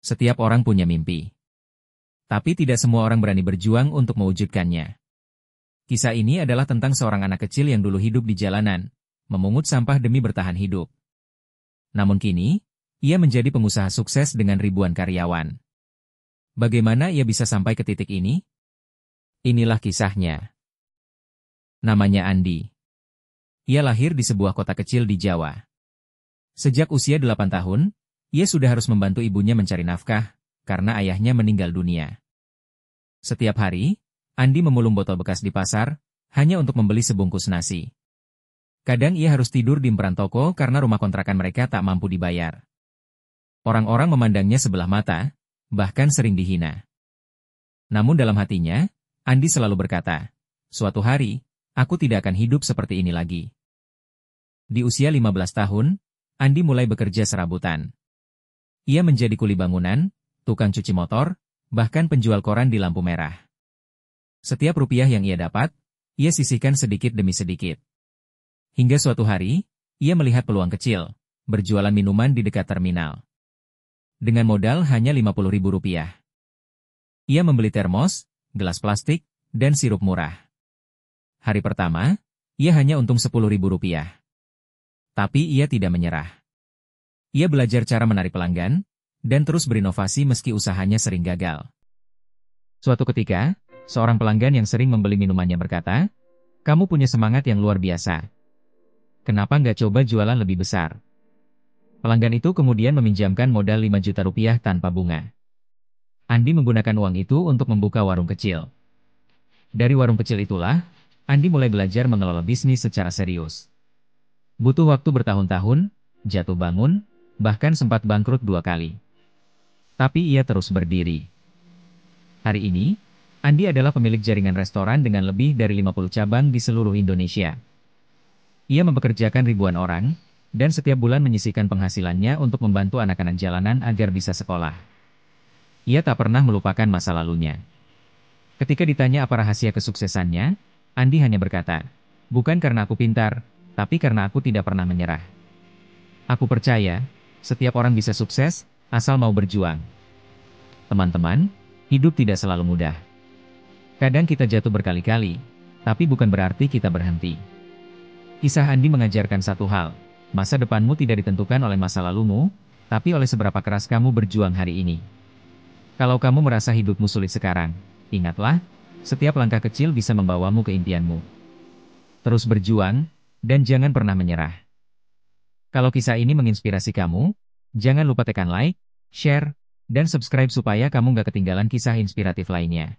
Setiap orang punya mimpi. Tapi tidak semua orang berani berjuang untuk mewujudkannya. Kisah ini adalah tentang seorang anak kecil yang dulu hidup di jalanan, memungut sampah demi bertahan hidup. Namun kini, ia menjadi pengusaha sukses dengan ribuan karyawan. Bagaimana ia bisa sampai ke titik ini? Inilah kisahnya. Namanya Andi. Ia lahir di sebuah kota kecil di Jawa. Sejak usia 8 tahun, ia sudah harus membantu ibunya mencari nafkah, karena ayahnya meninggal dunia. Setiap hari, Andi memulung botol bekas di pasar, hanya untuk membeli sebungkus nasi. Kadang ia harus tidur di emperan toko karena rumah kontrakan mereka tak mampu dibayar. Orang-orang memandangnya sebelah mata, bahkan sering dihina. Namun dalam hatinya, Andi selalu berkata, "Suatu hari, aku tidak akan hidup seperti ini lagi." Di usia 15 tahun, Andi mulai bekerja serabutan. Ia menjadi kuli bangunan, tukang cuci motor, bahkan penjual koran di lampu merah. Setiap rupiah yang ia dapat, ia sisihkan sedikit demi sedikit. Hingga suatu hari, ia melihat peluang kecil, berjualan minuman di dekat terminal. Dengan modal hanya Rp50.000. Ia membeli termos, gelas plastik, dan sirup murah. Hari pertama, ia hanya untung Rp10.000. Tapi ia tidak menyerah. Ia belajar cara menarik pelanggan, dan terus berinovasi meski usahanya sering gagal. Suatu ketika, seorang pelanggan yang sering membeli minumannya berkata, "Kamu punya semangat yang luar biasa. Kenapa nggak coba jualan lebih besar?" Pelanggan itu kemudian meminjamkan modal Rp5 juta tanpa bunga. Andi menggunakan uang itu untuk membuka warung kecil. Dari warung kecil itulah, Andi mulai belajar mengelola bisnis secara serius. Butuh waktu bertahun-tahun, jatuh bangun, bahkan sempat bangkrut 2 kali. Tapi ia terus berdiri. Hari ini, Andi adalah pemilik jaringan restoran dengan lebih dari 50 cabang di seluruh Indonesia. Ia mempekerjakan ribuan orang, dan setiap bulan menyisihkan penghasilannya untuk membantu anak-anak jalanan agar bisa sekolah. Ia tak pernah melupakan masa lalunya. Ketika ditanya apa rahasia kesuksesannya, Andi hanya berkata, "Bukan karena aku pintar, tapi karena aku tidak pernah menyerah. Aku percaya, setiap orang bisa sukses, asal mau berjuang." Teman-teman, hidup tidak selalu mudah. Kadang kita jatuh berkali-kali, tapi bukan berarti kita berhenti. Kisah Andi mengajarkan satu hal, masa depanmu tidak ditentukan oleh masa lalumu, tapi oleh seberapa keras kamu berjuang hari ini. Kalau kamu merasa hidupmu sulit sekarang, ingatlah, setiap langkah kecil bisa membawamu ke impianmu. Terus berjuang, dan jangan pernah menyerah. Kalau kisah ini menginspirasi kamu, jangan lupa tekan like, share, dan subscribe supaya kamu gak ketinggalan kisah inspiratif lainnya.